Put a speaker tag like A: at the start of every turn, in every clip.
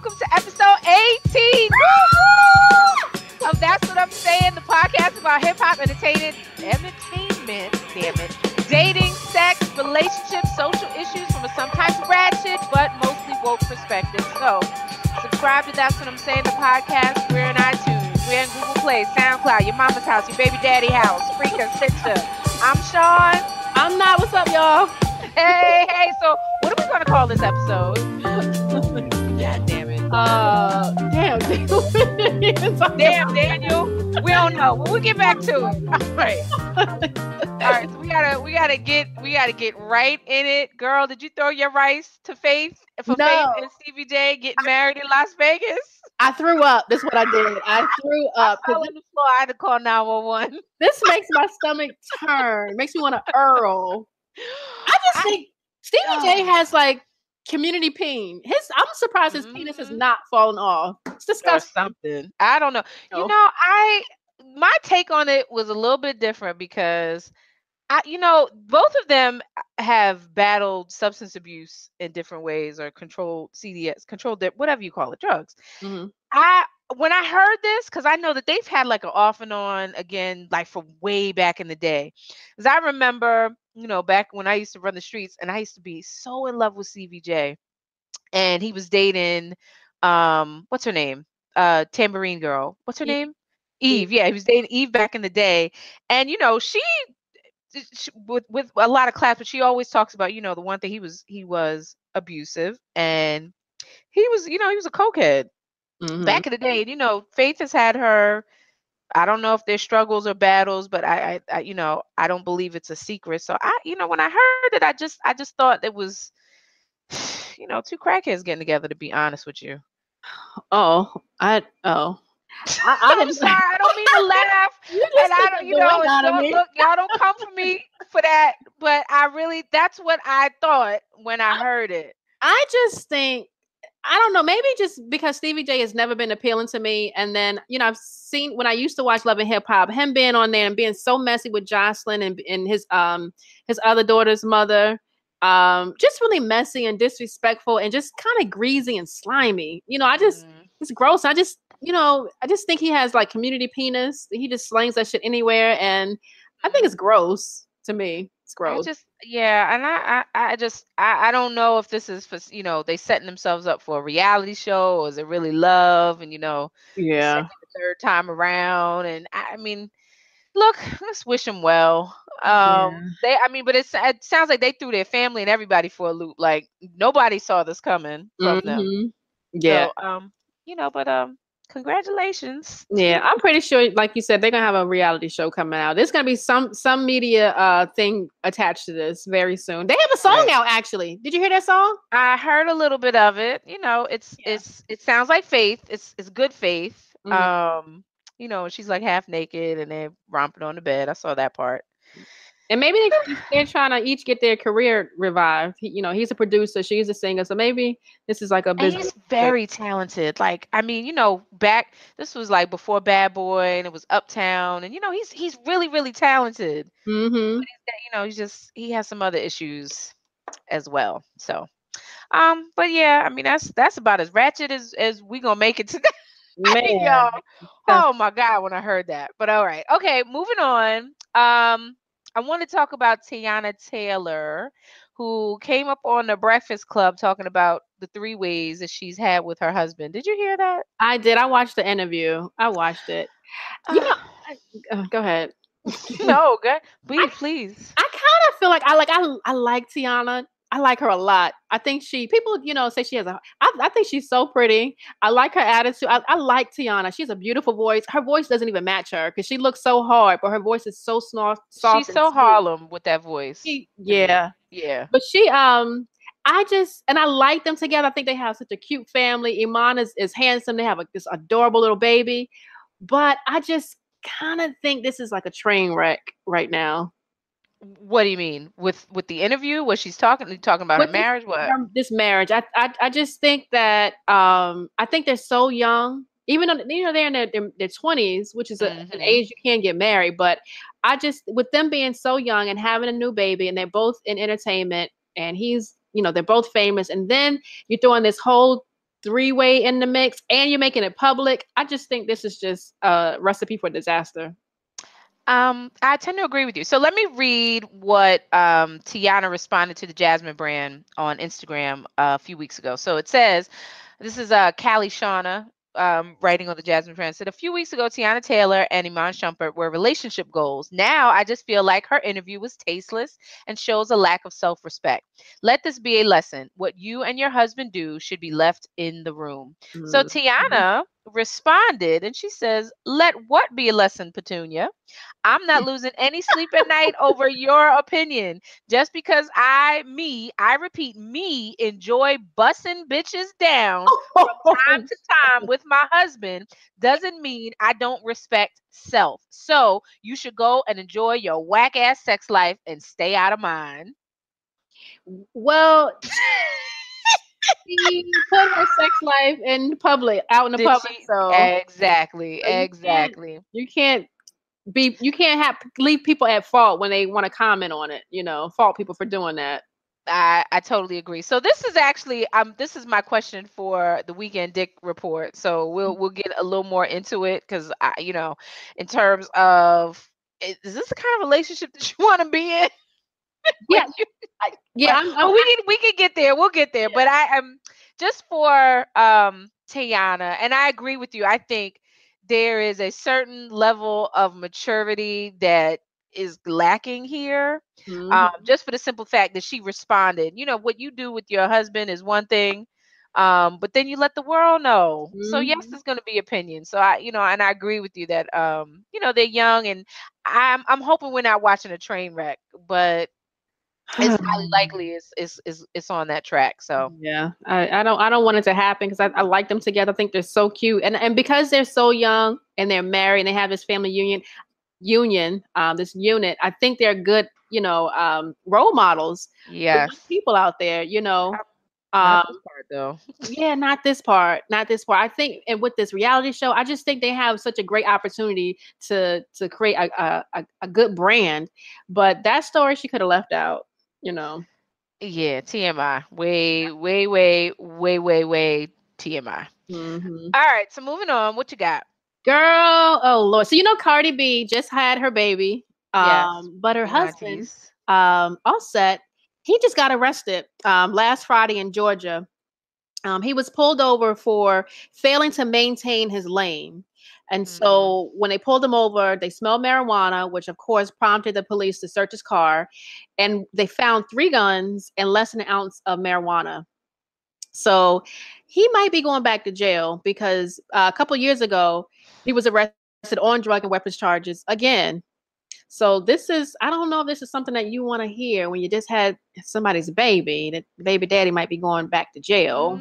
A: welcome to episode 18 of That's What I'm Saying, the podcast about hip-hop entertainment, dating, sex, relationships, social issues from a sometimes ratchet but mostly woke perspective. So, subscribe to That's What I'm Saying, the podcast. We're in iTunes, we're in Google Play, SoundCloud, your mama's house, your baby daddy house, Spreaker, Stitcher. I'm Shaun.
B: I'm Not. What's up, y'all?
A: Hey, so what are we going to call this episode? God damn it. Damn, Daniel. We don't know. But we'll get back to it. All right. All right. So we gotta get right in it. Girl, did you throw your rice to Faith for
B: No.
A: Faith and Stevie J getting married in Las Vegas?
B: I threw up. That's what I did. I threw up.
A: I fell on the floor. I had to call 911.
B: This makes my stomach turn. Makes me want to hurl. I just think Stevie J has like community peen. I'm surprised his penis has not fallen off. It's disgusting.
A: Or something. I don't know. No. You know, my take on it was a little bit different because both of them have battled substance abuse in different ways or controlled CDS, whatever you call it, drugs. Mm-hmm. When I heard this, because I know that they've had like an off and on again, like from way back in the day. Because I remember, back when I used to run the streets and I used to be so in love with Stevie J. And he was dating, what's her name? Tambourine Girl. What's her name? Eve. Yeah, he was dating Eve back in the day. And, she with a lot of class, but she always talks about, the one thing he was abusive and he was a cokehead. Mm-hmm. Back in the day, and Faith has had her. I don't know if there's struggles or battles, but I don't believe it's a secret. So when I heard it, I just thought it was, two crackheads getting together. To be honest with you.
B: I'm
A: sorry. I don't mean to laugh. And I don't, look, y'all don't come for me for that. But that's what I thought when I heard it.
B: I just think. I don't know, maybe just because Stevie J has never been appealing to me. And then, I've seen when I used to watch Love and Hip Hop, him being on there and being so messy with Jocelyn and his other daughter's mother, just really messy and disrespectful and just kind of greasy and slimy. It's gross. I just think he has like community penis. He just slings that shit anywhere. And I think it's gross to me. It's gross. I don't know if this is for, they setting themselves up for a reality show or is it really love and, the third time around. And I mean, look, let's wish them well. But it sounds like they threw their family and everybody for a loop. Like nobody saw this coming from them. Yeah.
A: So, congratulations.
B: Yeah, I'm pretty sure, like you said, they're gonna have a reality show coming out. There's gonna be some media thing attached to this very soon. They have a song out, actually. Did you hear that song?
A: I heard a little bit of it. It sounds like Faith. It's good Faith. Mm-hmm. She's like half naked and they're romping on the bed. I saw that part.
B: And maybe they're trying to each get their career revived. He's a producer, she's a singer, so maybe this is like a business.
A: And he's very talented. Like, this was like before Bad Boy, and it was Uptown, and he's really, really talented. Mm-hmm. But he has some other issues as well. So, but yeah, that's about as ratchet as we gonna make it today. Man, y'all. Oh my God, when I heard that. But all right, okay, moving on. I want to talk about Teyana Taylor, who came up on the Breakfast Club talking about the 3 ways that she's had with her husband. Did you hear that?
B: I did. I watched the interview. I watched it. Go ahead.
A: No, good. Please.
B: I kind of feel like I like Teyana. I like her a lot. I think people, say she has I think she's so pretty. I like her attitude. I like Teyana. She has a beautiful voice. Her voice doesn't even match her because she looks so hard, but her voice is so soft.
A: She's so Harlem with that voice.
B: Yeah. But I like them together. I think they have such a cute family. Iman is handsome. They have this adorable little baby. But I just kind of think this is like a train wreck right now.
A: What do you mean with the interview? What she's talking about her marriage? What
B: this marriage? I just think that I think they're so young. Even though they're in their 20s, which is an age you can't get married. But I just with them being so young and having a new baby, and they're both in entertainment, and he's they're both famous, and then you're throwing this whole three-way in the mix, and you're making it public. I just think this is just a recipe for disaster.
A: I tend to agree with you. So let me read what Teyana responded to the Jasmine brand on Instagram a few weeks ago. So it says, this is Callie Shauna writing on the Jasmine brand. Said a few weeks ago, Teyana Taylor and Iman Shumpert were relationship goals. Now I just feel like her interview was tasteless and shows a lack of self-respect. Let this be a lesson. What you and your husband do should be left in the room. So Teyana responded and she says, let what be a lesson, Petunia? I'm not losing any sleep at night over your opinion. Just because I repeat, me, enjoy bussing bitches down from time to time with my husband doesn't mean I don't respect self. So you should go and enjoy your whack ass sex life and stay out of mine.
B: Well, she put her sex life in public, out in the
A: Did
B: public.
A: she?
B: So
A: Exactly. Exactly.
B: you can't leave people at fault when they want to comment on it. Fault people for doing that.
A: I totally agree. So this is actually this is my question for the weekend dick report. So we'll get a little more into it because in terms of is this the kind of relationship that you want to be in?
B: Yeah,
A: but we can get there. We'll get there. Yeah. But I am just for Teyana, and I agree with you. I think there is a certain level of maturity that is lacking here. Just for the simple fact that she responded. What you do with your husband is one thing, but then you let the world know. So yes, there's going to be opinion. So and I agree with you that they're young, and I'm hoping we're not watching a train wreck, but it's highly likely it's on that track. So
B: yeah, I don't want it to happen because I like them together. I think they're so cute, and because they're so young and they're married and they have this family this unit, I think they're good role models.
A: Yes,
B: people out there,
A: not this part though.
B: Yeah, not this part. I think, and with this reality show, I just think they have such a great opportunity to create a good brand. But that story she could have left out.
A: Yeah, TMI. Way TMI. All right, so moving on. What you got?
B: Girl, oh Lord. So Cardi B just had her baby.
A: Yes.
B: But her husband, Offset, he just got arrested last Friday in Georgia. He was pulled over for failing to maintain his lane. And so when they pulled him over, they smelled marijuana, which of course prompted the police to search his car. And they found 3 guns and less than an ounce of marijuana. So he might be going back to jail because a couple of years ago, he was arrested on drug and weapons charges again. So I don't know if this is something that you want to hear when you just had somebody's baby, that baby daddy might be going back to jail.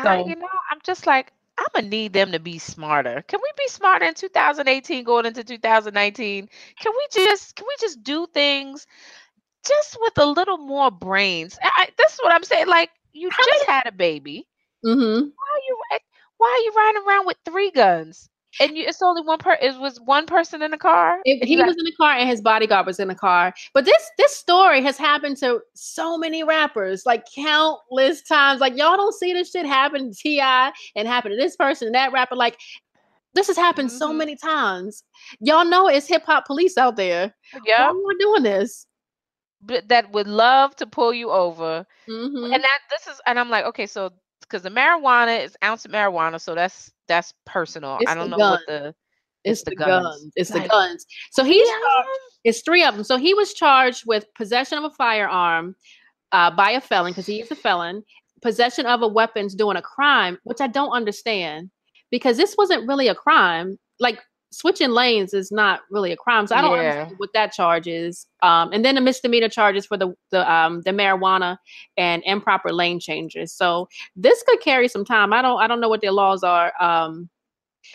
A: So, I'm just like, I'm going to need them to be smarter. Can we be smarter in 2018 going into 2019? Can we just do things just with a little more brains? This is what I'm saying. Like, you just had a baby. Why are you riding around with 3 guns? And it's only one it was one person in the car.
B: He was in the car and his bodyguard was in the car. But this story has happened to so many rappers, like countless times. Like y'all don't see this shit happen to T.I. and happen to this person and that rapper. Like this has happened so many times. Y'all know it's hip hop police out there. Yeah, why are you doing this?
A: That would love to pull you over. And I'm like, okay, so because the marijuana is ounce of marijuana, so that's personal. I don't know what
B: it's the guns. It's the guns. So it's 3 of them. So he was charged with possession of a firearm by a felon because he is a felon, possession of a weapons doing a crime, which I don't understand because this wasn't really a crime. Like switching lanes is not really a crime. So I don't understand what that charge is. And then the misdemeanor charges for the marijuana and improper lane changes. So this could carry some time. I don't know what their laws are.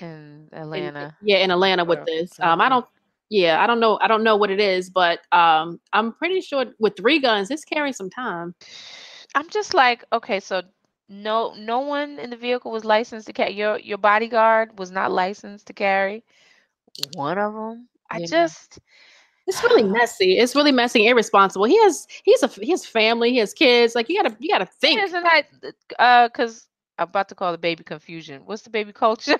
A: In Atlanta.
B: In Atlanta with this. I don't know what it is, but I'm pretty sure with 3 guns, this carries some time.
A: I'm just like, okay, so no one in the vehicle was licensed to carry. Your bodyguard was not licensed to carry. One of them.
B: It's really messy. It's really messy, irresponsible. He has family, he has kids. Like you gotta think.
A: Isn't that because I'm about to call the baby confusion. What's the baby culture?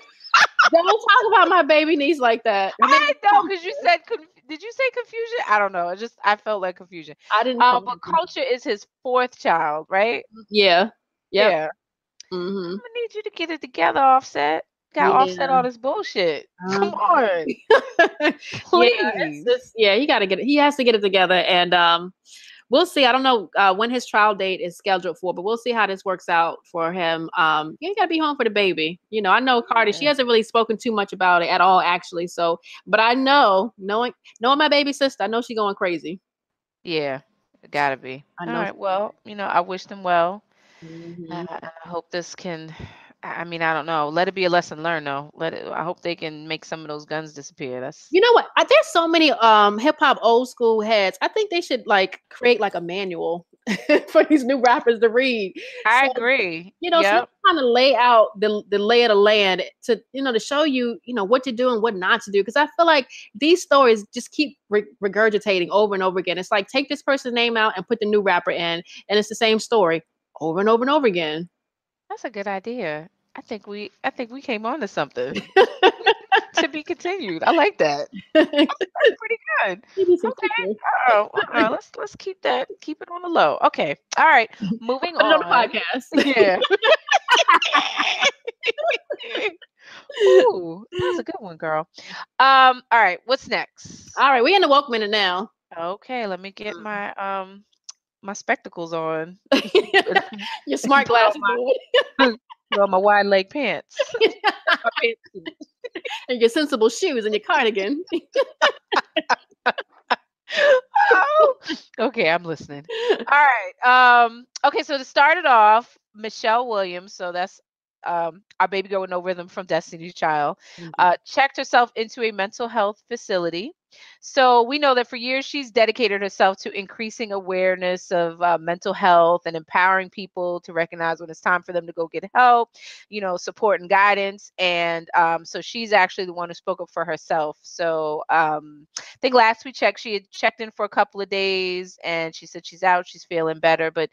B: Don't talk about my baby niece like that. Her name
A: I
B: is
A: know because you
B: Shumpert.
A: said did you say confusion? I don't know. I felt like confusion.
B: I didn't call
A: But
B: him.
A: culture is his fourth child, right?
B: Yeah. Yep.
A: Yeah. I'm
B: Mm-hmm.
A: gonna need you to get it together, Offset. Got Offset
B: Yeah.
A: all this bullshit. Come on,
B: Yeah,
A: please.
B: yeah, he has to get it together. And we'll see. I don't know when his trial date is scheduled for, but we'll see how this works out for him. You ain't gotta be home for the baby. I know Cardi, she
A: Yeah.
B: hasn't really spoken too much about it at all, actually. So, but I know, knowing my baby sister, I know she going crazy.
A: Yeah, gotta be.
B: I
A: All
B: know.
A: right. Well, I wish them well.
B: Mhm.
A: I hope this can. I mean, I don't know. Let it be a lesson learned, though. Let it. I hope they can make some of those guns disappear. That's.
B: You know what? There's so many hip hop old school heads. I think they should like create like a manual for these new rappers to read.
A: I
B: So
A: agree.
B: so they
A: Yep.
B: kind of lay out the lay of the land to to show you what to do and what not to do. Because I feel like these stories just keep regurgitating over and over again. It's like take this person's name out and put the new rapper in, and it's the same story over and over and over again.
A: That's a good idea. I think we came on to something to be continued. I like that. That's pretty good.
B: Maybe some
A: Okay.
B: people.
A: Oh, let's keep it on the low. Okay. All right. Moving
B: Put it on the
A: on.
B: podcast.
A: Yeah. Ooh, that was a good one, girl. All right, what's next?
B: All right, we in the woke minute now.
A: Okay, let me get my spectacles on.
B: Your
A: And
B: smart glasses
A: put on my wide leg pants. My pantsuit.
B: and your sensible shoes and your cardigan.
A: Oh, okay, I'm listening. All right. Okay, so to start it off, Michelle Williams, so that's our baby girl with no rhythm from Destiny's Child,
B: Mhm.
A: checked herself into a mental health facility. So we know that for years she's dedicated herself to increasing awareness of mental health and empowering people to recognize when it's time for them to go get help, support and guidance. And so she's actually the one who spoke up for herself. So I think last we checked, she had checked in for a couple of days and she said she's out, she's feeling better. But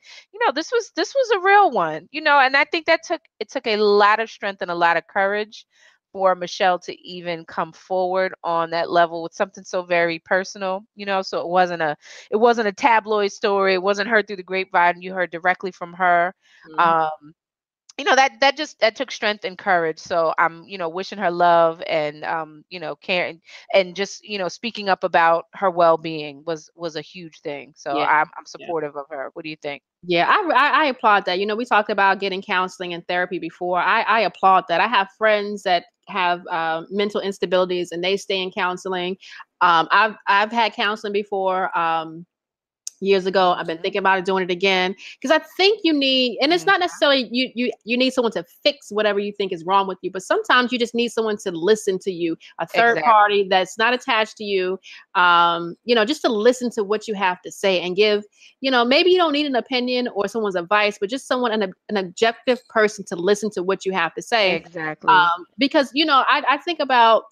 A: this was a real one, and I think it took a lot of strength and a lot of courage for Michelle to even come forward on that level with something so very personal, so it wasn't a tabloid story. It wasn't heard through the grapevine. You heard directly from her.
B: Mhm.
A: Um, that took strength and courage. So I'm wishing her love and caring and just speaking up about her well-being was a huge thing. So
B: Yeah.
A: I'm
B: Yeah.
A: supportive of her. What do you think?
B: Yeah, I applaud that. We talked about getting counseling and therapy before. I applaud that. I have friends that have mental instabilities and they stay in counseling. I've had counseling before. Years ago. I've been
A: Mhm.
B: thinking about doing it again because I think you need, and it's
A: Mhm.
B: not necessarily you need someone to fix whatever you think is wrong with you, but sometimes you just need someone to listen to you, a third
A: Exactly.
B: party that's not attached to you, just to listen to what you have to say and give, maybe you don't need an opinion or someone's advice, but just someone, an objective person to listen to what you have to say.
A: Exactly.
B: Because, I think about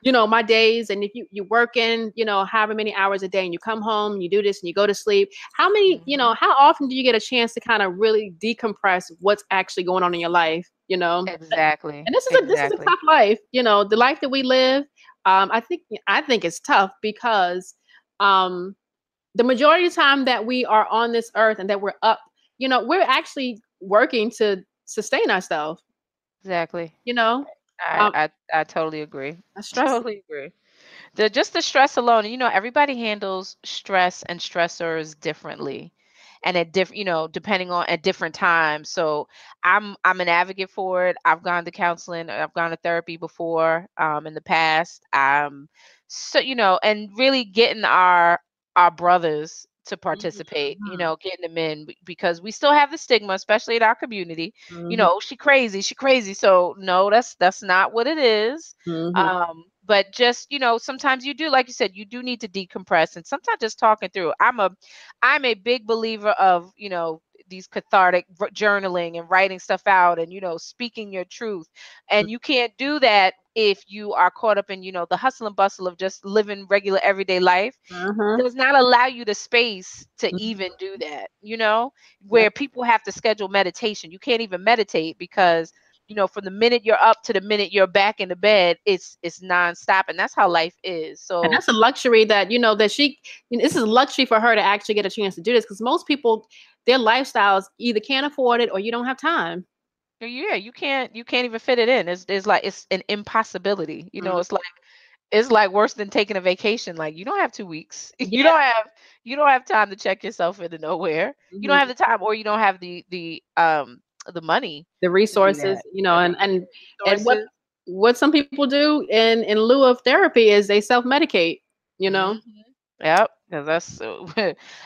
B: my days, and if you working, however many hours a day, and you come home, you do this and you go to sleep,
A: Mhm.
B: how often do you get a chance to kind of really decompress what's actually going on in your life,
A: Exactly.
B: and this is a
A: Exactly.
B: tough life, the life that we live. I think it's tough because um the majority of the time that we are on this earth and that we're up, we're actually working to sustain ourselves,
A: Exactly.
B: you know
A: I
B: um
A: I I totally agree.
B: that's stressful.
A: Totally agree. The stress alone, everybody handles stress and stressors differently and at different, depending on at different times. So I'm an advocate for it. I've gone to counseling, I've gone to therapy before, in the past. So, and really getting our brothers to participate,
B: Mhm.
A: getting them in because we still have the stigma, especially in our community.
B: Mhm.
A: She crazy. So no, that's not what it is.
B: Mhm.
A: But just, sometimes you do, like you said, you do need to decompress and sometimes just talking through. I'm a big believer of, these cathartic journaling and writing stuff out and, speaking your truth. And you can't do that if you are caught up in, the hustle and bustle of just living regular everyday life. Does not allow you the space to even do that, where people have to schedule meditation. You can't even meditate because, from the minute you're up to the minute you're back in the bed, it's nonstop. And that's how life is. So,
B: and that's a luxury that, that this is a luxury for her to actually get a chance to do this. Because most people, their lifestyles either can't afford it or you don't have time.
A: Yeah, you can't even fit it in. It's like, it's an impossibility. It's like worse than taking a vacation. Like, you don't have 2 weeks. You don't have time to check yourself into nowhere. You don't have the time, or you don't have the money,
B: the resources, and what some people do in lieu of therapy is they self-medicate,
A: Yep, because that's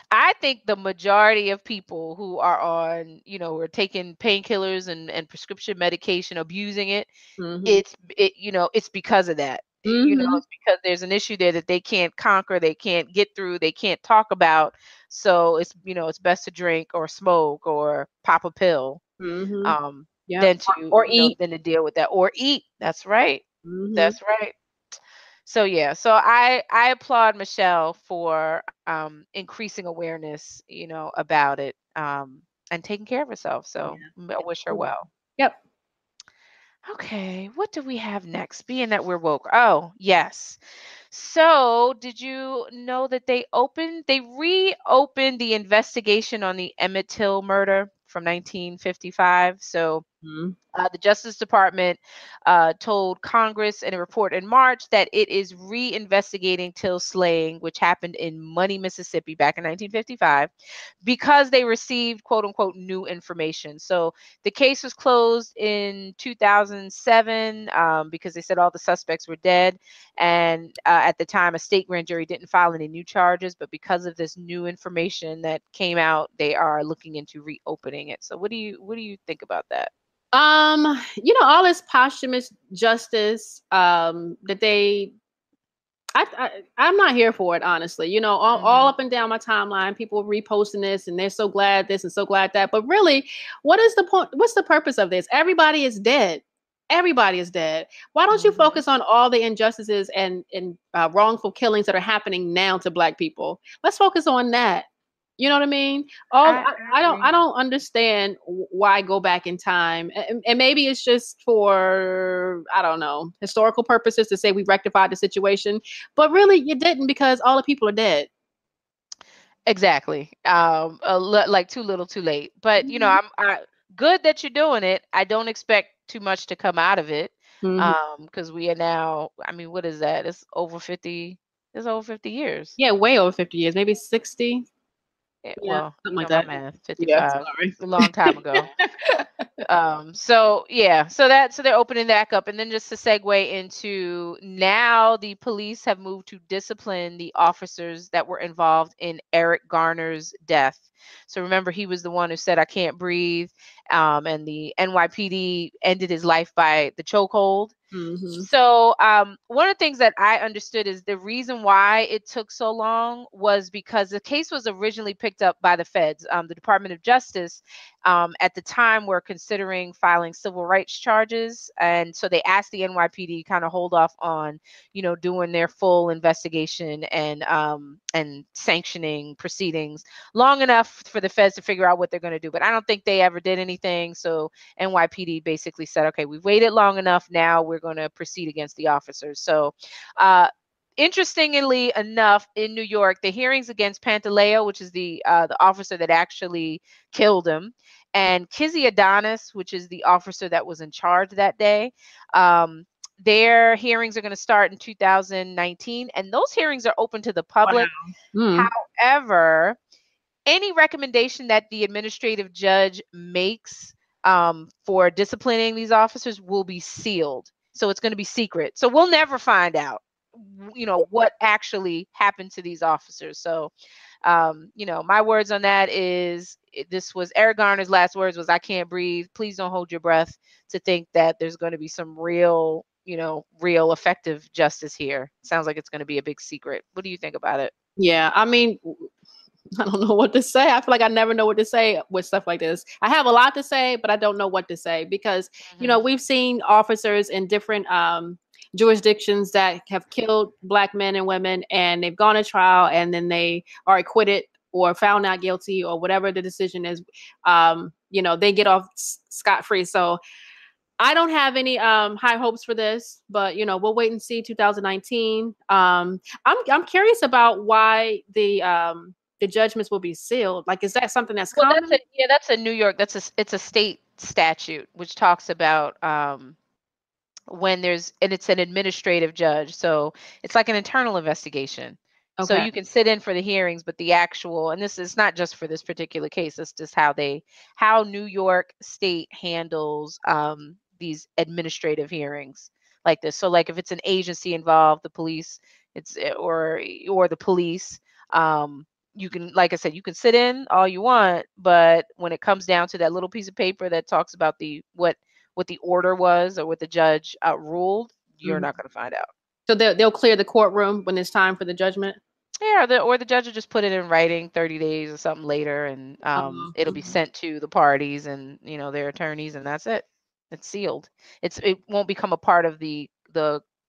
A: I think the majority of people who are on, who are taking painkillers and prescription medication, abusing it, it's because of that. It's because there's an issue there that they can't conquer, they can't get through, they can't talk about. So it's best to drink or smoke or pop a pill, than to
B: eat,
A: than to deal with that, or eat. That's right. That's right. So yeah, so I applaud Michelle for increasing awareness, about it, and taking care of herself. So I wish her well.
B: Yep.
A: Okay, what do we have next? Being that we're woke. Oh, yes. So, did you know that they reopened the investigation on the Emmett Till murder from 1955? So, the Justice Department told Congress in a report in March that it is reinvestigating Till's slaying, which happened in Money, Mississippi back in 1955, because they received quote unquote new information. So the case was closed in 2007 because they said all the suspects were dead. And at the time, a state grand jury didn't file any new charges. But because of this new information that came out, they are looking into reopening it. So what do you think about that?
B: All this posthumous justice that I'm not here for it, honestly. All up and down my timeline, people reposting this and they're so glad this and so glad that. But really, what is the point? What's the purpose of this? Everybody is dead. Everybody is dead. Why don't you focus on all the injustices and wrongful killings that are happening now to Black people? Let's focus on that. You know what I mean? I don't understand why go back in time. And maybe it's just for, I don't know, historical purposes to say we rectified the situation. But really, you didn't, because all the people are dead.
A: Exactly. Like too little, too late. But I good that you're doing it. I don't expect too much to come out of it. Because we are now, I mean, what is that? It's over 50 years.
B: Yeah, way over 50 years, maybe 60.
A: Well,
B: something like that.
A: My math, 55. A long time ago. So yeah, so they're opening that up. And then just to segue into, now the police have moved to discipline the officers that were involved in Eric Garner's death. So remember, he was the one who said, "I can't breathe," and the NYPD ended his life by the chokehold. So one of the things that I understood is the reason why it took so long was because the case was originally picked up by the feds. The Department of Justice at the time were considering filing civil rights charges. And so they asked the NYPD kind of hold off on, doing their full investigation and sanctioning proceedings long enough for the feds to figure out what they're going to do. But I don't think they ever did anything. So NYPD basically said, okay, we've waited long enough. Now we're going to proceed against the officers. So interestingly enough, in New York, the hearings against Pantaleo, which is the officer that actually killed him, and Kizzy Adonis, which is the officer that was in charge that day, their hearings are going to start in 2019, and those hearings are open to the public. Wow. However, any recommendation that the administrative judge makes for disciplining these officers will be sealed. So it's going to be secret. So we'll never find out, what actually happened to these officers. So, my words on that is, this was Eric Garner's last words was, "I can't breathe." Please don't hold your breath to think that there's going to be some real effective justice here. Sounds like it's going to be a big secret. What do you think about it?
B: Yeah, I mean, I don't know what to say. I feel like I never know what to say with stuff like this. I have a lot to say, but I don't know what to say because,
A: Hmm.
B: we've seen officers in different jurisdictions that have killed Black men and women, and they've gone to trial, and then they are acquitted or found not guilty or whatever the decision is. They get off scot free. So I don't have any high hopes for this, but we'll wait and see 2019. I'm curious about why the judgments will be sealed. Like, is that something that's
A: Well,
B: common?
A: that's a New York. It's a state statute which talks about when there's and it's an administrative judge, so it's like an internal investigation. So
B: Okay.
A: you can sit in for the hearings, but the actual, and this is not just for this particular case, it's just how New York state handles these administrative hearings like this. So like if it's an agency involved, the police, or the police, um you can, like I said, you can sit in all you want, but when it comes down to that little piece of paper that talks about the what the order was or what the judge ruled, you're
B: Mhm.
A: not going to find out.
B: So they'll clear the courtroom when it's time for the judgment.
A: Yeah, or the judge will just put it in writing 30 days or something later, and it'll be
B: Mhm.
A: sent to the parties and their attorneys, and that's it. It's sealed. It won't become a part of the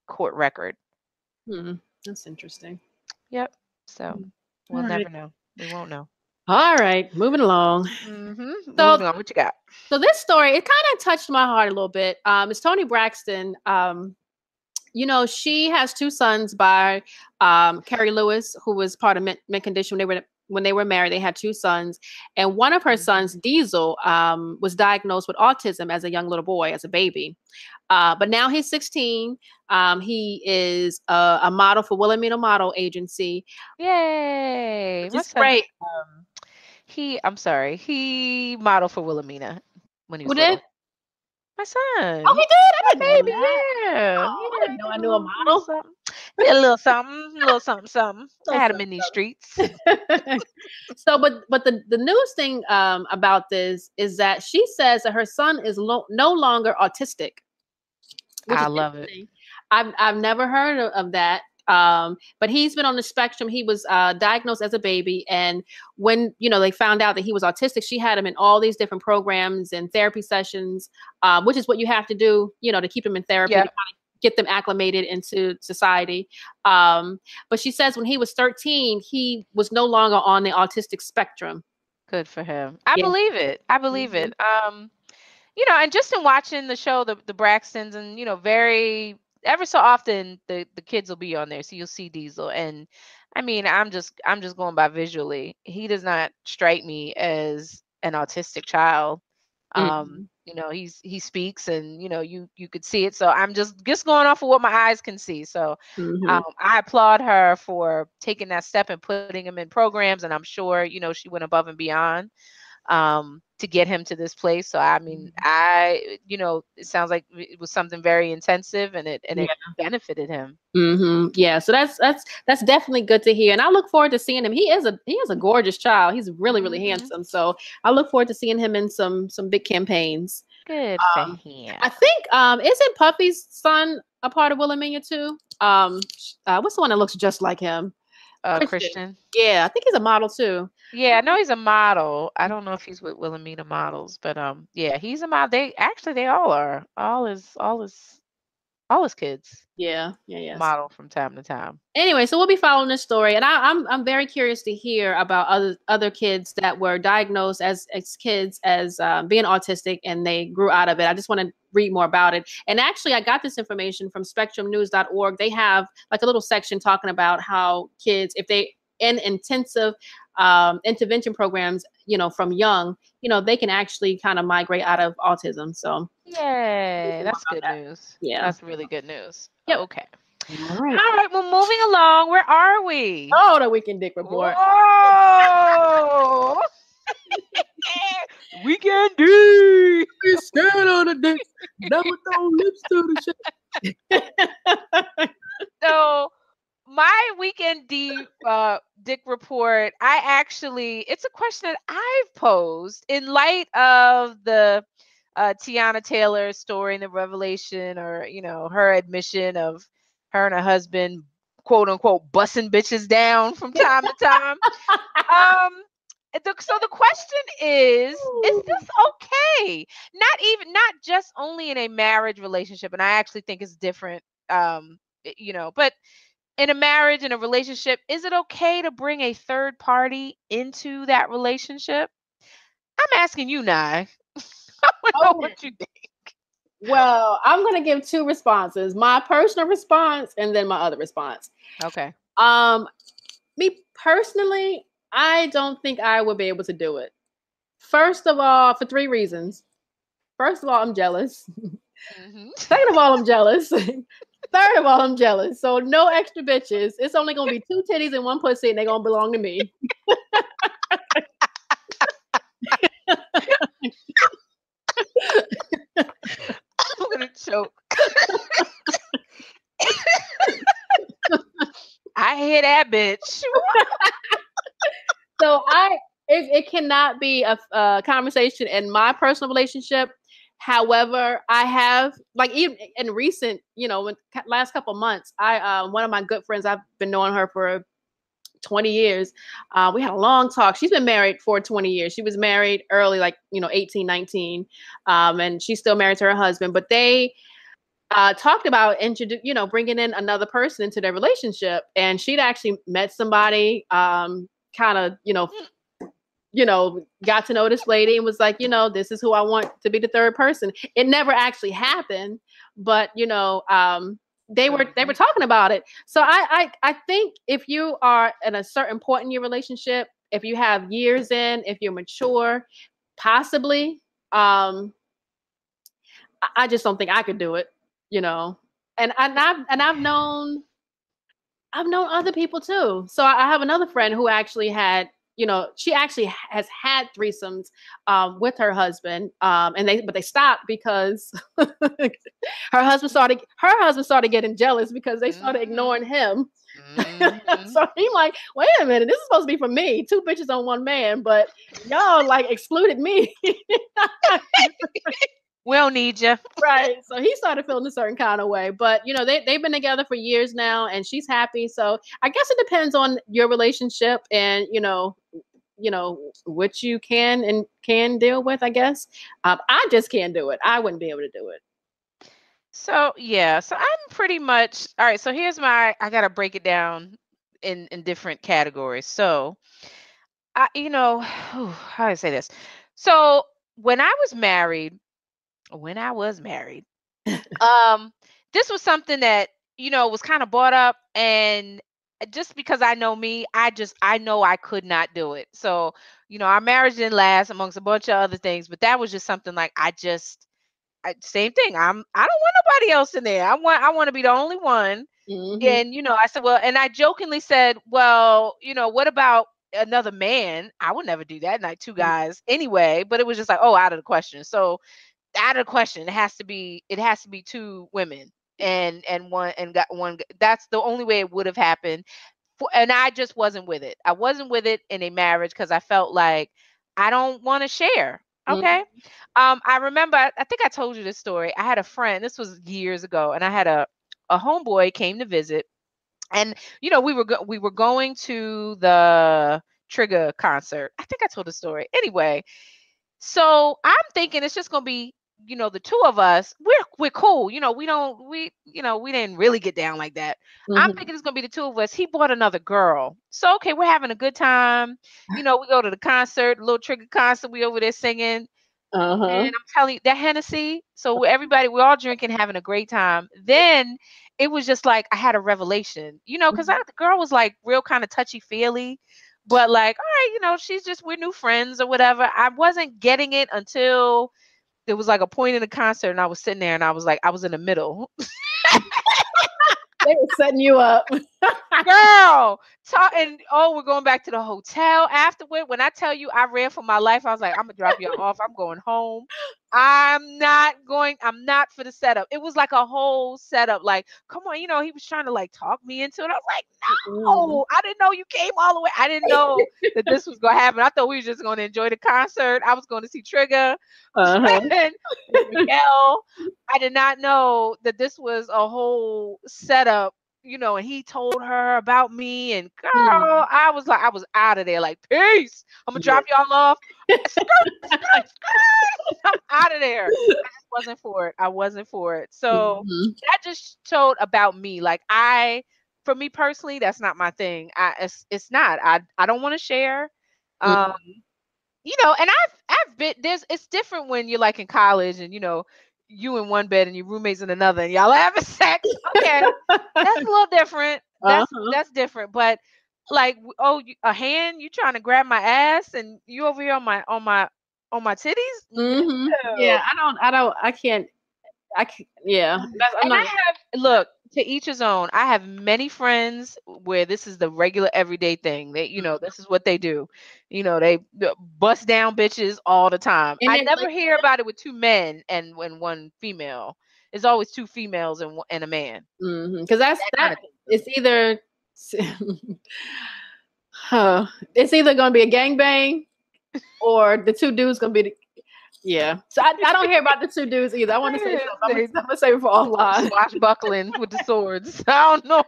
A: court record.
B: Hmm. That's interesting.
A: Yep. So
B: Mm. All
A: we'll
B: right.
A: never know. We won't know.
B: All right. Moving along. So
A: Moving on. What you got?
B: so this story, it kind of touched my heart a little bit. It's Toni Braxton. She has two sons by Carrie Lewis, who was part of mint condition when they were married. They had two sons, and one of her
A: Mhm.
B: sons, Diesel, was diagnosed with autism as a young little boy, as a baby. But now he's 16. He is a model for Wilhelmina Model Agency,
A: Yay!
B: which
A: My
B: is
A: son,
B: great.
A: I'm sorry, he modeled for Wilhelmina when he
B: Who
A: was
B: did?
A: little. My son,
B: Oh,
A: he
B: he did. I
A: my
B: didn't know
A: baby,
B: that.
A: yeah,
B: Oh, I
A: yeah,
B: didn't
A: he
B: know I
A: did
B: knew a
A: a little
B: model.
A: something. Did a little something, something. I
B: So,
A: had him in these streets.
B: so, but the news thing about this is that she says that her son is no longer autistic, which
A: I
B: is
A: love it.
B: interesting. I've never heard of that. But he's been on the spectrum. He was diagnosed as a baby, and when they found out that he was autistic, she had him in all these different programs and therapy sessions, which is what you have to do, to keep them in therapy to
A: Yep,
B: kind of get them acclimated into society. Um, but she says when he was 13, he was no longer on the autistic spectrum.
A: good for him. I
B: Yeah.
A: believe it. I believe
B: Mhm.
A: it. And just in watching the show, the Braxtons, and very ever so often the kids will be on there, so you'll see Diesel, and I mean, I'm just going by visually. He does not strike me as an autistic child.
B: Mhm.
A: He speaks, and you could see it. So I'm just going off of what my eyes can see. So
B: Mhm.
A: I applaud her for taking that step and putting him in programs, and I'm sure she went above and beyond to get him to this place. So I mean, it sounds like it was something very intensive, and it benefited him.
B: Yeah, so that's definitely good to hear, and I look forward to seeing him. He is a gorgeous child. He's really really
A: Hmm.
B: handsome. So I look forward to seeing him in some big campaigns.
A: Good for
B: Um,
A: him.
B: I think isn't Puffy's son a part of Wilhelmina too? What's the one that looks just like him? Christian.
A: Christian.
B: Yeah, I think he's a model too.
A: Yeah, I know he's a model. I don't know if he's with Wilhelmina Models, but yeah, he's a model. They all are. All his kids
B: Yeah, yeah, yes.
A: model from time to time.
B: Anyway, so we'll be following this story, and I'm very curious to hear about other kids that were diagnosed as kids as being autistic, and they grew out of it. I just want to read more about it. And actually, I got this information from SpectrumNews.org. They have like a little section talking about how kids, if they in intensive intervention programs, from young, they can actually kind of migrate out of autism. So
A: Yay,
B: more
A: that's
B: about
A: good
B: that.
A: news.
B: Yeah.
A: That's really good news.
B: Yep.
A: Okay.
B: All right.
A: All right, well, moving along. Where are we?
B: Oh, the weekend dick report.
A: Whoa! Weekend D.
B: We stand on a dick, never throw lips to the shit.
A: So my weekend dick report, it's a question that I've posed in light of the Teyana Taylor story and the revelation, or her admission of her and her husband quote unquote busting bitches down from time to time. Um, so the question is this okay? Not just only in a marriage relationship, and I actually think it's different. But in a marriage, in a relationship, is it okay to bring a third party into that relationship? I'm asking you, Nye. I want to know
B: Okay.
A: what you think.
B: Well, I'm gonna give two responses: my personal response and then my other response.
A: Okay.
B: Me personally, I don't think I would be able to do it. First of all, for three reasons. First of all, I'm jealous.
A: Mm-hmm.
B: Second of all, I'm jealous. Third of all, I'm jealous. So no extra bitches. It's only gonna be two titties and one pussy, and they're gonna belong to me.
A: I'm gonna choke. I hear that, bitch.
B: So it cannot be a conversation in my personal relationship. However, I have, like, even in recent, last couple months, one of my good friends, I've been knowing her for 20 years. We had a long talk. She's been married for 20 years. She was married early, like, 18, 19. And she's still married to her husband, but they talked about bringing in another person into their relationship. And she'd actually met somebody, kind of, got to know this lady and was like, this is who I want to be the third person. It never actually happened, but they were talking about it. So I think if you are at a certain point in your relationship, if you have years in, if you're mature, possibly. I just don't think I could do it, And I've known other people too. So I have another friend who actually had, she actually has had threesomes with her husband, and they stopped because her husband started getting jealous because they started ignoring him.
A: Mm-hmm.
B: So he like, wait a minute, this is supposed to be for me, two bitches on one man, but y'all like excluded me.
A: We don't need you.
B: Right. So he started feeling a certain kind of way. But they've been together for years now and she's happy. So I guess it depends on your relationship and what you can deal with, I guess. I just can't do it. I wouldn't be able to do it.
A: So yeah, so I'm pretty much all right. So here's I gotta break it down in different categories. So how do I say this? So when I was married, um, this was something that was kind of brought up, and just because I know me, I know I could not do it. So our marriage didn't last amongst a bunch of other things, but that was just something like same thing. I don't want nobody else in there. I want to be the only one.
B: Mm-hmm.
A: And I said, well, and I jokingly said, well, what about another man? I would never do that. Like two guys anyway. But it was just like, oh, out of the question. So out of the question, it has to be two women and one and got one. That's the only way it would have happened. And I just wasn't with it. I wasn't with it in a marriage because I felt like I don't want to share. Okay. I remember, I think I told you this story. I had a friend, this was years ago, and I had a homeboy came to visit, and we were going to the Trigger concert. I think I told the story. Anyway, so I'm thinking it's just gonna be, the two of us. We're cool. We didn't really get down like that. I'm
B: Mm-hmm.
A: thinking it's gonna be the two of us. He brought another girl. So okay, we're having a good time. We go to the concert, little Trigger concert, we over there singing. And
B: Uh-huh.
A: I'm telling you, that Hennessy, so we're all drinking, having a great time. Then it was just like I had a revelation, because the girl was like real kind of touchy feely, but like, all right, we're new friends or whatever. I wasn't getting it until there was like a point in the concert, and I was sitting there, and I was like, I was in the middle.
B: They were setting you up.
A: Girl, and we're going back to the hotel afterward. When I tell you I ran for my life, I was like, I'm gonna drop y'all off. I'm going home. I'm not for the setup. It was like a whole setup. Like, come on, he was trying to like talk me into it. I was like, no, I didn't know you came all the way. I didn't know that this was gonna happen. I thought we were just gonna enjoy the concert. I was going to see Trigger and Miguel. I did not know that this was a whole setup, and he told her about me, and girl,
B: Mm.
A: I was out of there, like, peace. I'm gonna drop y'all off. Skirt, skirt, skirt. I'm out of there. I just wasn't for it. I wasn't for it. So
B: Mhm.
A: that just showed about me. Like for me personally, that's not my thing. It's not. I don't want to share. Um,
B: Mhm.
A: and I've been it's different when you're like in college and you in one bed and your roommates in another and y'all having sex. Okay, that's a little different.
B: Uh-huh.
A: That's different. But like, a hand, you trying to grab my ass and you over here on my titties?
B: Mhm.
A: No.
B: Yeah, I can't. Yeah. I'm
A: And
B: not.
A: look, to each his own. I have many friends where this is the regular everyday thing. This is what they do. They bust down bitches all the time.
B: And
A: I
B: then
A: never
B: like,
A: hear about it with two men and when one female. It's always two females and a man.
B: because
A: That kind
B: that
A: of thing.
B: it's either it's either gonna be a gangbang or the two dudes gonna be yeah. So I don't hear about the two dudes either. I want to say something.
A: They
B: I'm gonna say it for offline.
A: swashbuckling with the swords. I don't know.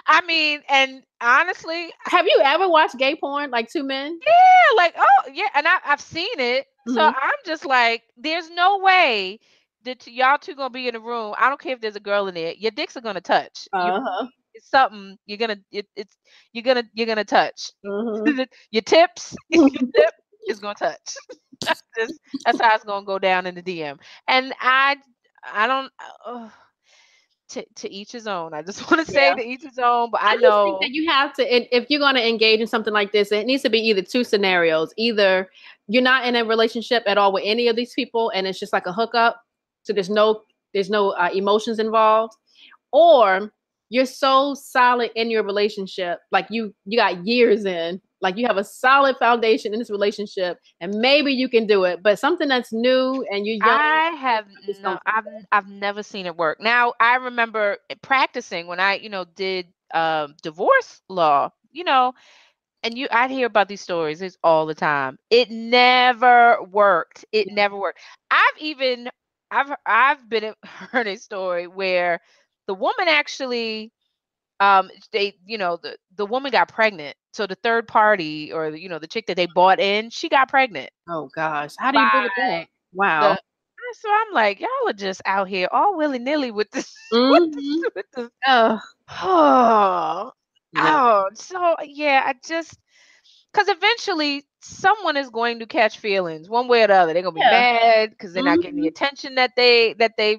A: I mean, and honestly,
B: Have you ever watched gay porn, like two men?
A: yeah, like, oh yeah, and I've seen it. So
B: Hmm.
A: I'm just like, there's no way that y'all two gonna be in a room. I don't care if there's a girl in there. Your dicks are gonna touch.
B: Uh-huh.
A: It's something you're gonna touch.
B: Hmm.
A: Your tips, your tip is gonna touch. That's how it's gonna go down in the DM. And I don't. To each his own. I just want to say
B: Yeah.
A: to each his own. But I
B: I just think that
A: know.
B: you have to, if you're going to engage in something like this, it needs to be either two scenarios. Either you're not in a relationship at all with any of these people, and it's just like a hookup, so there's no emotions involved, or you're so solid in your relationship, like you got years in, like you have a solid foundation in this relationship, and maybe you can do it. But something that's new and you're young,
A: I have
B: I just
A: no.
B: don't think so.
A: I've never seen it work. Now I remember practicing when I did divorce law. And I'd hear about these stories. It's all the time. It never worked. It
B: Yeah.
A: never worked. I've been heard a story where the woman actually the woman got pregnant. So the third party, or the chick that they bought in, she got pregnant
B: Oh gosh, how do you
A: by
B: deal with that?
A: the.
B: Wow.
A: So I'm like, y'all are just out here all willy nilly with this with
B: Hmm.
A: this with this.
B: Oh,
A: Oh,
B: yeah.
A: oh. So yeah, because eventually someone is going to catch feelings one way or the other. They're gonna be
B: Yeah.
A: mad because they're not getting the
B: Mhm.
A: attention that they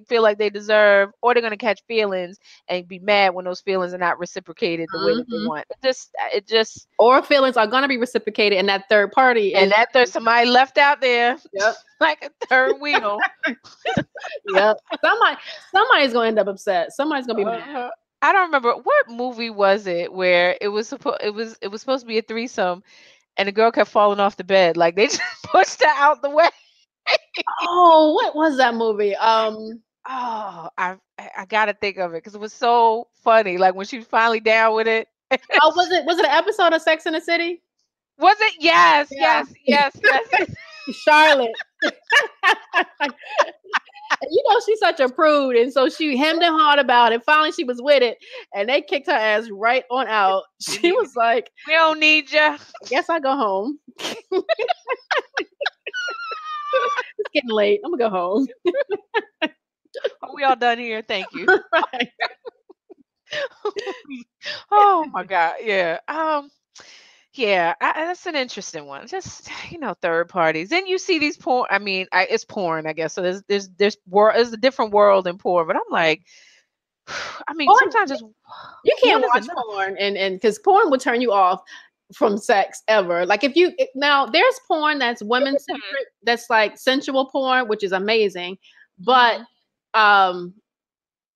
A: feel like they deserve, or they're gonna catch feelings and be mad when those feelings are not reciprocated the way that they
B: Mhm.
A: want. It just
B: Or feelings are gonna be reciprocated, and that third party
A: and
B: is.
A: that there's somebody left out there
B: Yep.
A: like a third wheel.
B: Yep. Somebody's gonna end up upset. Somebody's gonna be mad.
A: Uh, I don't remember what movie was it where it was supposed to be a threesome, and the girl kept falling off the bed, like they just pushed her out the way.
B: Oh, what was that movie?
A: Oh, I gotta think of it because it was so funny. Like when she was finally down with it.
B: Oh, was it an episode of Sex in the City?
A: Was it? Yes,
B: Yeah.
A: yes, yes, yes.
B: Charlotte. She's such a prude, and so she hemmed and hawed about it. Finally, she was with it, and they kicked her ass right on out. She was like,
A: We don't need you.
B: "I guess I go home. It's getting late. I'm gonna go home."
A: We all done here. Thank you.
B: Right.
A: Oh my God. Yeah. Yeah. That's an interesting one. Just third parties. Then you see these porn. I mean, it's porn, I guess. So there's a different world in porn. But I'm like, I mean,
B: Porn,
A: sometimes just
B: you can't
A: one is
B: watch
A: enough.
B: porn, and because porn would turn you off from sex ever. Like now there's porn that's women centric, that's like sensual porn, which is amazing, but
A: Mhm.
B: um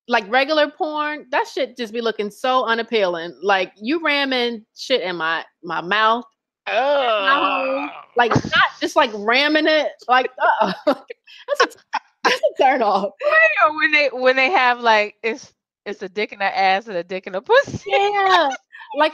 B: like regular porn, that shit just be looking so unappealing. Like you ramming shit in my mouth, my hole,
A: Oh.
B: like not just like ramming it, like that's a that's a turn off.
A: Or when they have like it's a dick in the ass and a dick in the pussy.
B: Yeah, like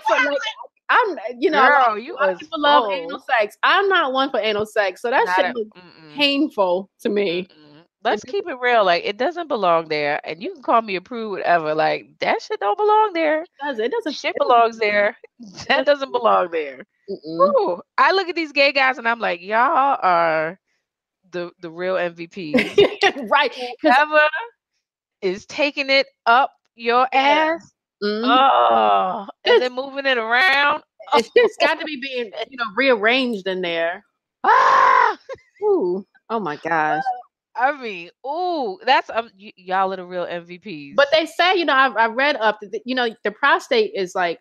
B: I'm
A: Girl,
B: a
A: you
B: lot of
A: was
B: people love anal
A: full.
B: sex. I'm not one for anal sex, so that
A: Not
B: shit
A: a
B: looks
A: mm-mm,
B: painful to me.
A: mm-mm. let's keep it real. Like, it doesn't belong there. And you can call me a prude, whatever. Like, that shit don't belong there.
B: It doesn't.
A: Shit belongs there. That doesn't belong there. Ooh, I look at these gay guys and I'm like, y'all are the real MVPs.
B: Right.
A: Whoever is taking it up your ass. Oh, and then moving it around.
B: It's got to be being, rearranged in there.
A: Ah!
B: Ooh. Oh my gosh.
A: I mean, ooh, that's y'all are the real MVPs.
B: But they say, I read up that, the prostate is like,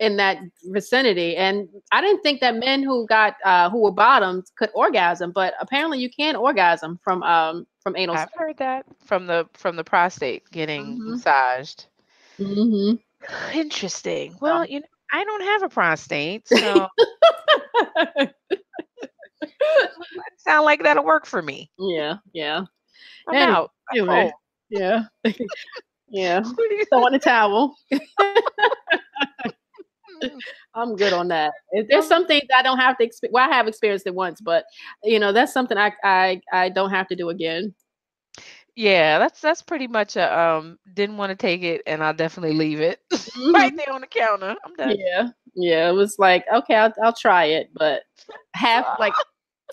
B: in that vicinity, and I didn't think that men who were bottoms could orgasm, but apparently you can orgasm from anal.
A: I've heard that from the prostate getting massaged. Interesting. Well, I don't have a prostate, so sound like that'll work for me.
B: Yeah.
A: I'm out.
B: Anyway, yeah. Yeah. Throw in a towel. I'm good on that. There's some things I don't have to experience. Well, I have experienced it once, but that's something I don't have to do again.
A: Yeah, that's pretty much a didn't want to take it, and I'll definitely leave it right there on the counter. I'm done.
B: Yeah. It was like, okay, I'll try it, but like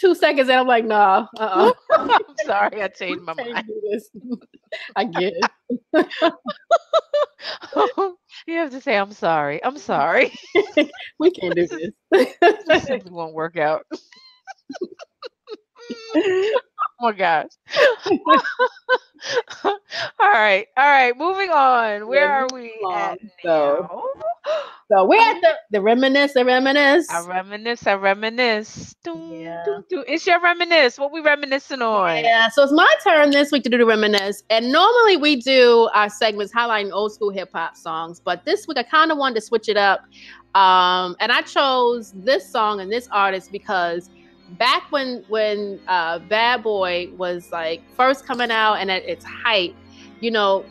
B: 2 seconds, and I'm like, nah.
A: I'm sorry, I changed my mind.
B: I get it.
A: You have to say, I'm sorry. I'm sorry.
B: We can't do this.
A: It simply won't work out. Oh my gosh. All right. Moving on. Where are we at now?
B: So we're at the Reminisce.
A: I reminisce. It's your Reminisce. What we reminiscing on?
B: Yeah, so it's my turn this week to do the Reminisce. And normally we do our segments highlighting old school hip hop songs, but this week I kind of wanted to switch it up. And I chose this song and this artist because back when Bad Boy was like first coming out and at its height,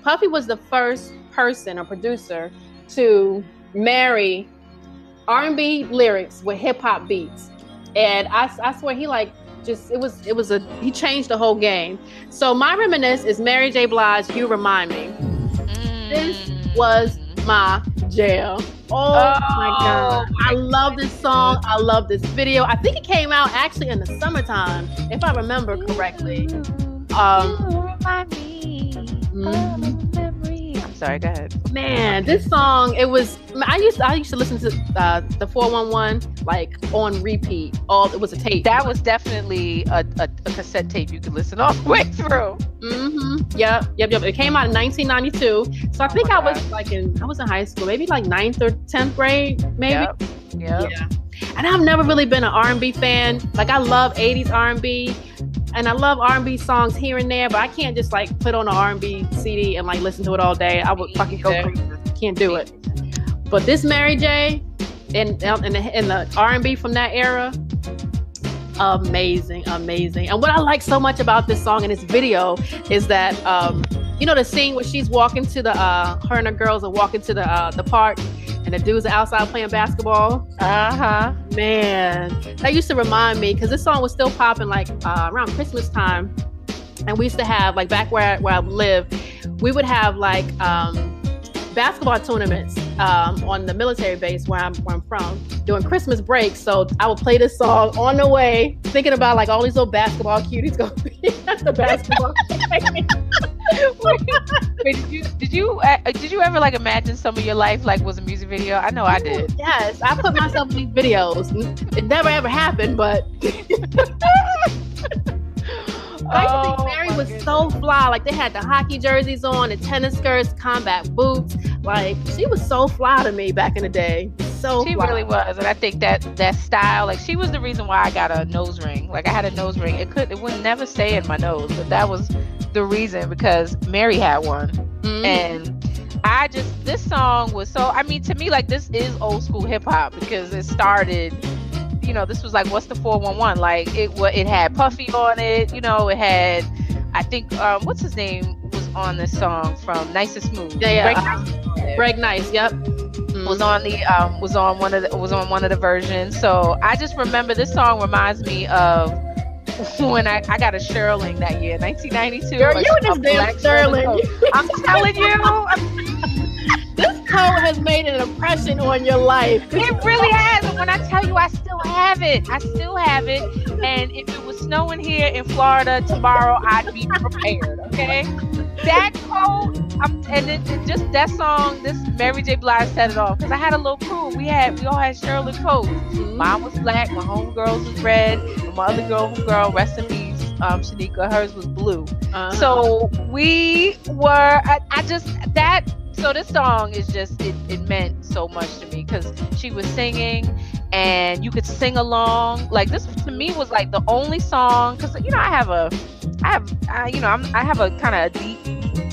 B: Puffy was the first person or producer to marry R&B lyrics with hip hop beats, and I swear he changed the whole game. So my Reminisce is Mary J. Blige, You Remind Me. This was my jam. Oh my God. I love this song. I love this video. I think it came out actually in the summertime, if I remember correctly.
A: You remind me of a memory. I'm sorry, go ahead.
B: Man, this song, I used to listen to the 411 like on repeat. It was a tape.
A: That was definitely a cassette tape you could listen all the way through.
B: Yep. It came out in 1992. So I think I was in high school, maybe like 9th or 10th grade, maybe.
A: Yep.
B: Yeah. And I've never really been an R&B fan. Like, I love 80s R&B. And I love R&B songs here and there, but I can't just like put on an R&B CD and like listen to it all day. I would fucking go crazy. Can't do it. But this Mary J. and the R&B from that era, amazing. And what I like so much about this song and this video is that the scene where she's walking to her and her girls are walking to the park, and the dudes are outside playing basketball. Man, that used to remind me, because this song was still popping like around Christmas time, and we used to have like back where I live, we would have like basketball tournaments on the military base where I'm from during Christmas break. So I would play this song on the way, thinking about like all these little basketball cuties gonna be at the basketball.
A: Wait, did you ever like imagine some of your life like was a music video? I know I did.
B: Yes, I put myself in these videos. It never ever happened, but I used to think Mary was so fly. Like, they had the hockey jerseys on, the tennis skirts, combat boots. Like, she was so fly to me back in the day. She really was. And I think that style, like, she was the reason why I got a nose ring. Like, I had a nose ring. It would never stay in my nose, but that was the reason, because Mary had one. And this song was so, I mean, to me, like, this is old school hip hop, because it started, this was like, what's the 411? Like, it had Puffy on it, it had, I think, what's his name was on this song from Nice and Smooth. Greg Nice, yep.
A: Was on one of the versions. So I just remember this song reminds me of when I got a shearling that year, 1992,
B: Girl, you
A: a
B: and this damn
A: black shearling
B: Sterling.
A: coat. I'm telling you,
B: This coat has made an impression on your life.
A: it really has. And when I tell you, I still have it. I still have it. And if it was snowing here in Florida tomorrow, I'd be prepared. Okay. That coat, and then just that song, this Mary J. Blige set it off. Because I had a little crew. We all had Shirley coats. Mine was black. My homegirls was red. And my other homegirl, rest in peace, Shanika, hers was blue. So we were. So this song is just it meant so much to me because she was singing and you could sing along. Like this to me was like the only song because I have a kind of a deep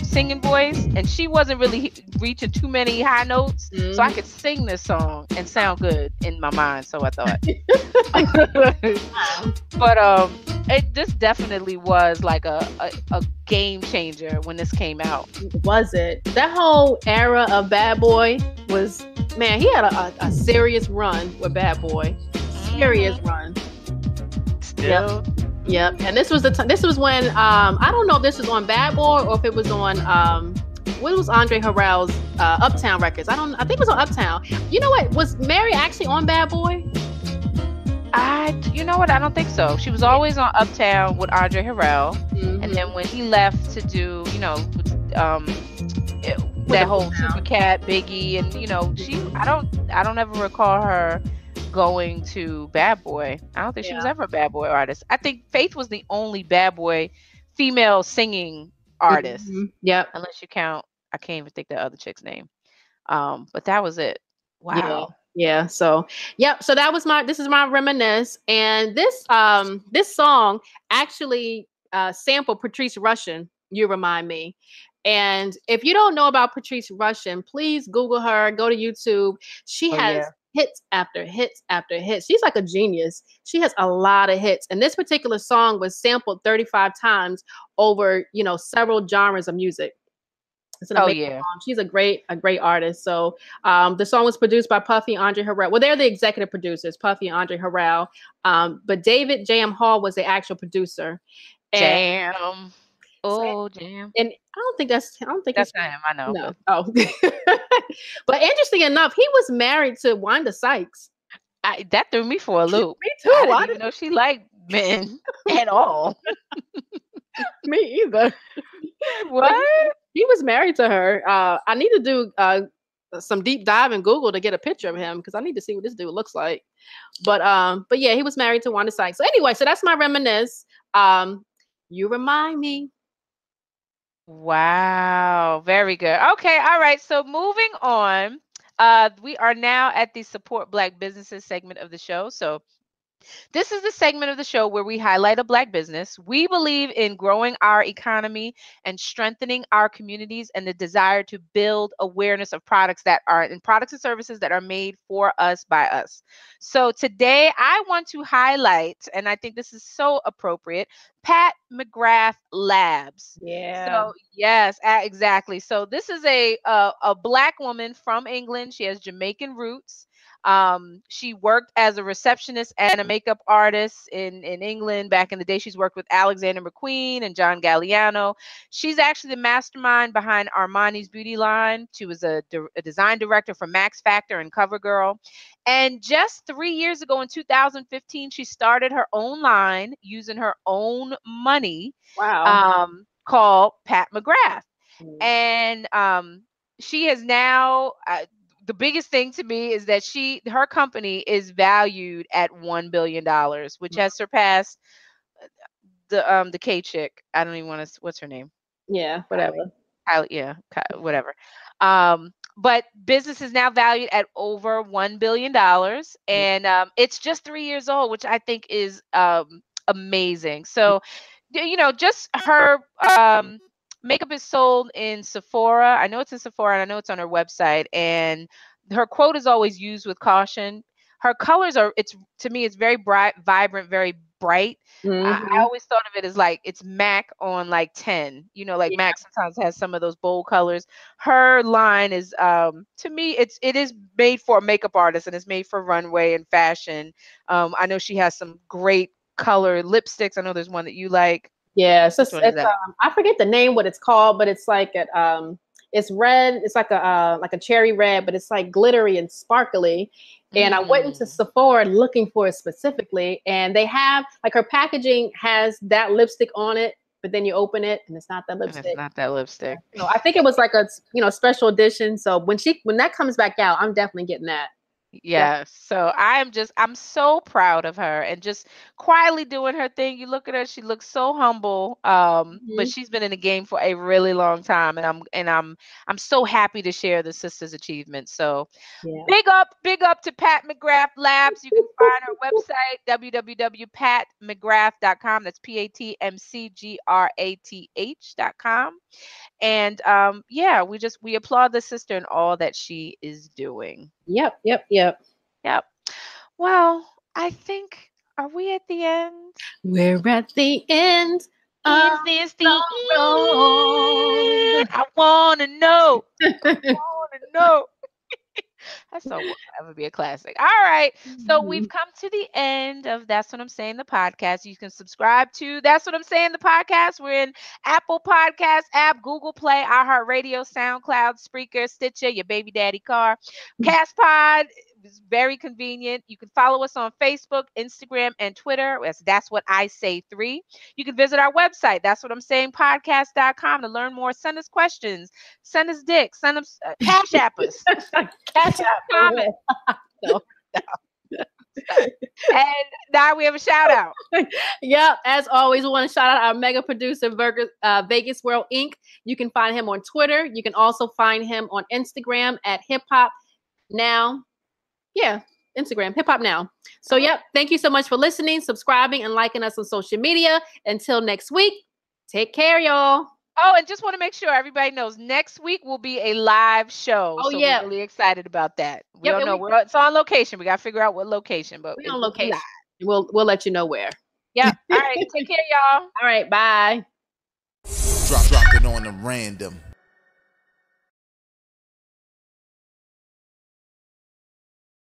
A: singing voice and she wasn't really reaching too many high notes, so I could sing this song and sound good in my mind. So I thought, but this definitely was like a game changer when this came out.
B: Was it? That whole era of Bad Boy was, man, he had a serious run with Bad Boy. Serious run.
A: Still.
B: Yep. And this was this was when I don't know if this was on Bad Boy or if it was on what was Andre Harrell's Uptown Records. I think it was on Uptown. You know what? Was Mary actually on Bad Boy?
A: You know what? I don't think so. She was always on Uptown with Andre Harrell, and then when he left to do, that whole Super Cat, Biggie, and I don't ever recall her going to Bad Boy. I don't think she was ever a Bad Boy artist. I think Faith was the only Bad Boy female singing artist.
B: Yep.
A: Unless you count, I can't even think the other chick's name. But that was it. Wow.
B: Yeah. So, yep. So this is my Reminisce. And this song actually sampled Patrice Rushen, You Remind Me. And if you don't know about Patrice Rushen, please Google her, go to YouTube. She has hits after hits after hits. She's like a genius. She has a lot of hits. And this particular song was sampled 35 times over, several genres of music. It's an amazing song. She's a great artist. So the song was produced by Puffy and Andre Harrell. Well, they're the executive producers, Puffy and Andre Harrell. But David Jam Hall was the actual producer.
A: Jam. Jam.
B: And I don't think that's
A: not him. I know.
B: No. Oh. But interesting enough, he was married to Wanda Sykes.
A: That threw me for a loop.
B: Me too.
A: I didn't even know she liked men at all.
B: Me either.
A: What?
B: He was married to her. I need to do some deep dive in Google to get a picture of him because I need to see what this dude looks like. But yeah, he was married to Wanda Sykes. So anyway, so that's my Reminisce. You Remind Me.
A: Wow. Very good. Okay. All right. So moving on, we are now at the Support Black Businesses segment of the show. So this is the segment of the show where we highlight a Black business. We believe in growing our economy and strengthening our communities and the desire to build awareness of products and services that are made for us by us. So today I want to highlight, and I think this is so appropriate, Pat McGraph Labs.
B: Yeah.
A: So yes, exactly. So this is a Black woman from England. She has Jamaican roots. She worked as a receptionist and a makeup artist in England back in the day. She's worked with Alexander McQueen and John Galliano. She's actually the mastermind behind Armani's beauty line. She was a design director for Max Factor and CoverGirl. And just 3 years ago in 2015, she started her own line using her own money.
B: Wow.
A: Called Pat McGraph. And she has now... the biggest thing to me is that her company is valued at $1 billion, which has surpassed the K chick. I don't even want to. What's her name?
B: Yeah, whatever.
A: Whatever. But business is now valued at over $1 billion, and it's just 3 years old, which I think is amazing. So, just her makeup is sold in Sephora. I know it's in Sephora, and I know it's on her website. And her quote is always used with caution. Her colors to me, it's very bright, vibrant, very bright. I always thought of it as like it's MAC on like 10. MAC sometimes has some of those bold colors. Her line is, to me, it is made for a makeup artist and it's made for runway and fashion. I know she has some great color lipsticks. I know there's one that you like.
B: Yeah, it's
A: Which one is that?
B: I forget the name what it's called, but it's like it's red. It's like a cherry red, but it's like glittery and sparkly. And I went into Sephora looking for it specifically, and they have like her packaging has that lipstick on it, but then you open it and it's not that lipstick.
A: It's not that lipstick.
B: So I think it was like a special edition. So when that comes back out, I'm definitely getting that.
A: Yes. So I'm so proud of her and just quietly doing her thing. You look at her, she looks so humble. But she's been in the game for a really long time, and I'm so happy to share the sister's achievements. So big up to Pat McGraph Labs. You can find her website www.patmcgrath.com. That's PatMcgrath.com. And we applaud the sister and all that she is doing.
B: Yep.
A: Well, I think, are we at the end?
B: We're at the end.
A: Is this the end? I want to know. That song will ever be a classic. All right. So we've come to the end of That's What I'm Saying, the podcast. You can subscribe to That's What I'm Saying, the podcast. We're in Apple Podcast app, Google Play, iHeartRadio, SoundCloud, Spreaker, Stitcher, your baby daddy car, CastPod. It's very convenient. You can follow us on Facebook, Instagram, and Twitter. That's What I Say 3. You can visit our website, That's What I'm Saying podcast.com, to learn more. Send us questions. Send us dicks. Send us cash app us.
B: Cash app.
A: Comment. No. And now we have a shout out.
B: Yep. As always, we want to shout out our mega producer, Vegas World Inc. You can find him on Twitter. You can also find him on Instagram at Hip Hop Now. Yeah, Instagram, Hip Hop Now. So, yep. Thank you so much for listening, subscribing, and liking us on social media. Until next week, take care, y'all.
A: Oh, and just want to make sure everybody knows next week will be a live show.
B: Oh,
A: so
B: yeah.
A: We're really excited about that. We don't know. It's on location. We got to figure out what location, but
B: we're on location. We'll let you know where.
A: Yeah. All right. Take care, y'all.
B: All right. Bye.
C: Drop it on the random.